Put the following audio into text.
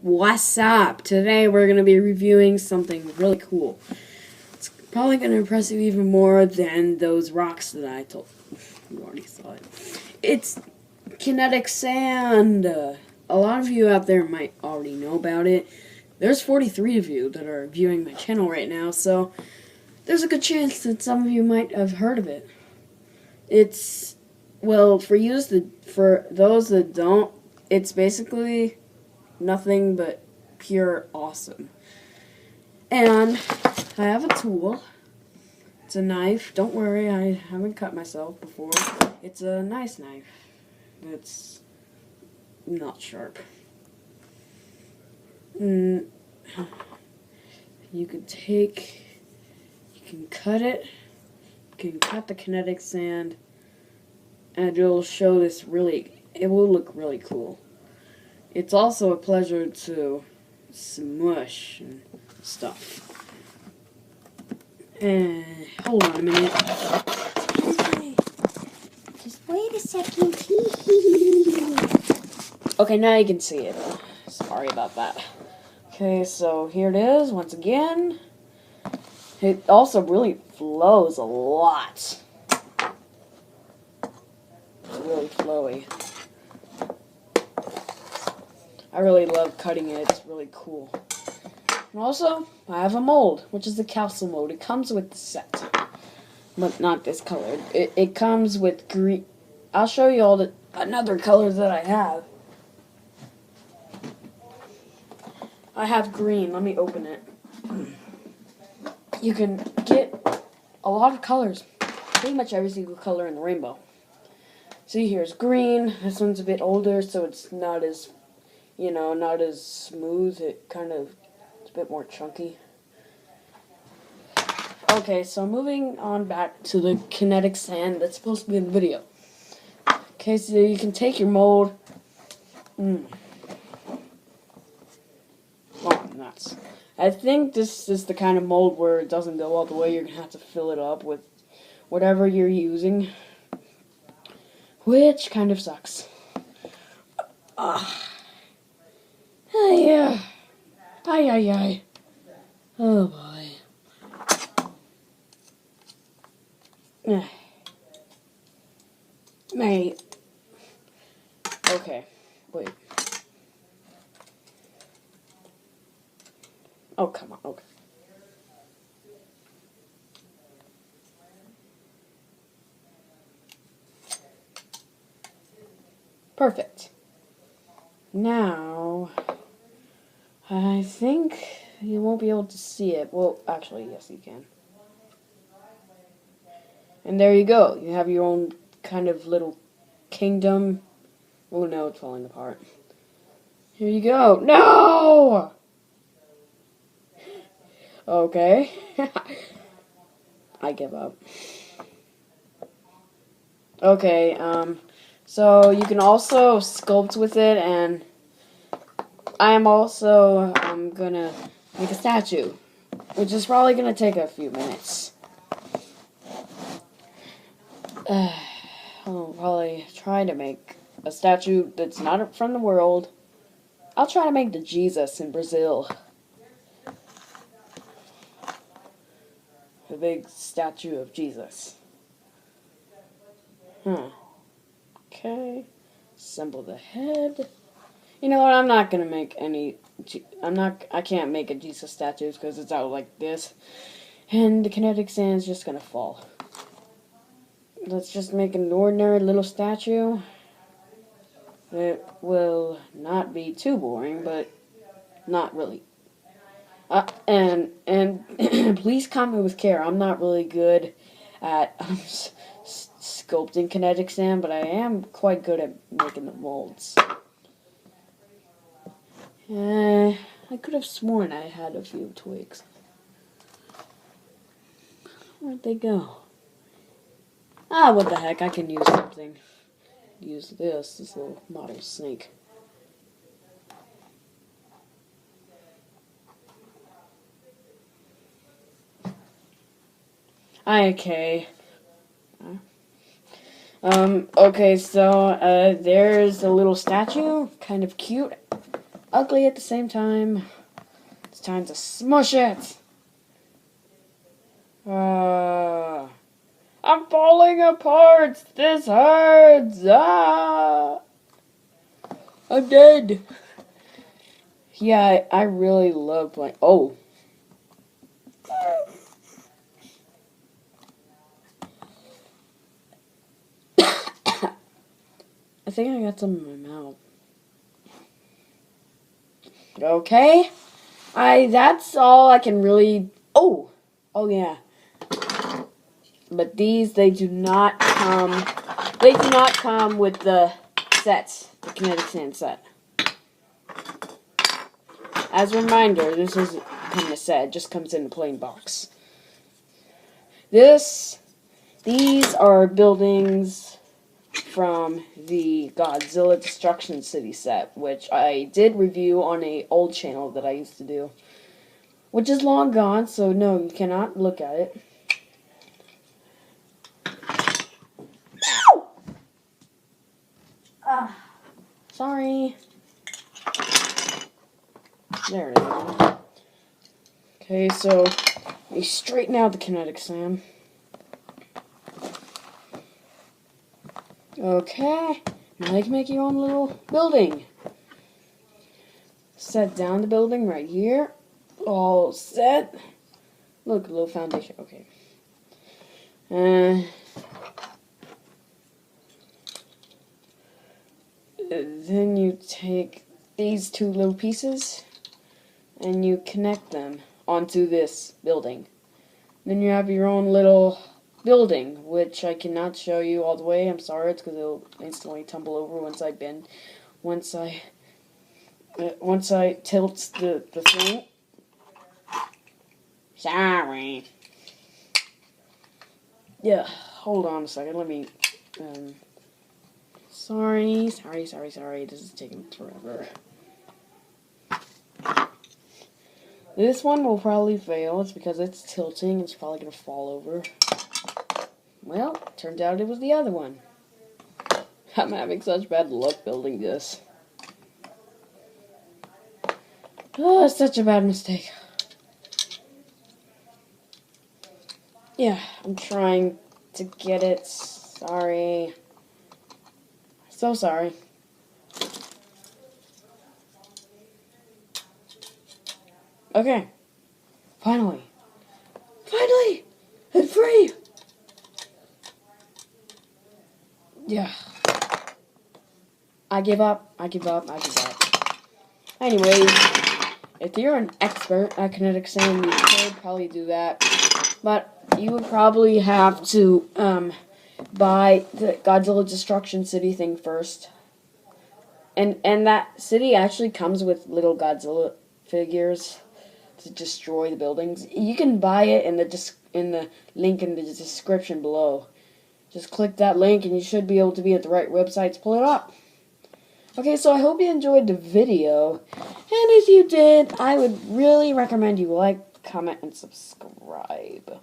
What's up? Today we're going to be reviewing something really cool. It's probably going to impress you even more than those rocks that I told you. You already saw it. It's kinetic sand. A lot of you out there might already know about it. There's 43 of you that are viewing my channel right now, so there's a good chance that some of you might have heard of it. It's, well, for those that don't, it's basically nothing but pure awesome. And I have a tool. It's a knife. Don't worry, I haven't cut myself before. It's a nice knife. It's not sharp. You can cut it. You can cut the kinetic sand, and it'll show this it will look really cool. It's also a pleasure to smush and stuff. And hold on a minute. Just wait a second. Okay, now you can see it. Sorry about that. Okay, so here it is once again. It also really flows a lot. It's really flowy. I really love cutting it. It's really cool. And also, I have a mold, which is the capsule mold. It comes with the set, but not this color. It comes with green. I'll show you all the another colors that I have. I have green. Let me open it. You can get a lot of colors. Pretty much every single color in the rainbow. See, here's green. This one's a bit older, so it's not as, not as smooth. It's a bit more chunky. Okay, so moving on back to the kinetic sand that's supposed to be in the video. Okay, so you can take your mold. Oh, nuts. I think this is the kind of mold where it doesn't go all the way. You're going to have to fill it up with whatever you're using, which kind of sucks. Yeah. Ay. Oh boy. Mate. Okay. Wait. Oh, come on. Okay. Perfect. Now, I think you won't be able to see it. Well, actually, yes, you can. And there you go. You have your own kind of little kingdom. Oh, no, it's falling apart. Here you go. No! Okay. I give up. Okay, so you can also sculpt with it, and I'm gonna make a statue, which is probably gonna take a few minutes. I'll probably try to make a statue that's not from the world. I'll try to make the Jesus in Brazil. The big statue of Jesus. Okay. Assemble the head. You know what? I'm not gonna make any. I can't make a Jesus statue because it's out like this, and the kinetic sand is just gonna fall. Let's just make an ordinary little statue. It will not be too boring, but not really. And please comment with care. I'm not really good at sculpting kinetic sand, but I am quite good at making the molds. I could have sworn I had a few twigs. Where'd they go? What the heck, I can use something. Use this little model snake. Okay. Okay, so there's a little statue, kind of cute. ugly at the same time. It's time to smush it. I'm falling apart. This hurts. I'm dead. Yeah, I really love playing. Oh. I think I got some in my mouth. Okay. That's all I can really. Oh yeah. But these, they do not come with the sets, the kinetic sand set. As a reminder, this isn't come a set, it just comes in a plain box. These are buildings from the Godzilla Destruction City set, which I did review on an old channel that I used to do. Which is long gone, so no, you cannot look at it. Sorry. There it is. Okay, so we straighten out the kinetic sand. Okay, now you can make your own little building. Set down the building right here. All set. Look, a little foundation. Okay. Then you take these two little pieces and you connect them onto this building. Then you have your own little building, which I cannot show you all the way. I'm sorry, it's because it'll instantly tumble over once I tilt the thing. Sorry. Yeah, hold on a second. Let me. Sorry. This is taking forever. This one will probably fail. It's because it's tilting. It's probably going to fall over. Well, turned out it was the other one. I'm having such bad luck building this. Oh, it's such a bad mistake. Yeah, I'm trying to get it. Sorry. So sorry. Okay. Finally. I'm free. Yeah. I give up. Anyways, if you're an expert at kinetic sand, you could probably do that. But you would probably have to buy the Godzilla Destruction City thing first. And that city actually comes with little Godzilla figures to destroy the buildings. You can buy it in the link in the description below. Just click that link and you should be able to be at the right website to pull it up. Okay, so I hope you enjoyed the video. And if you did, I would really recommend you like, comment, and subscribe.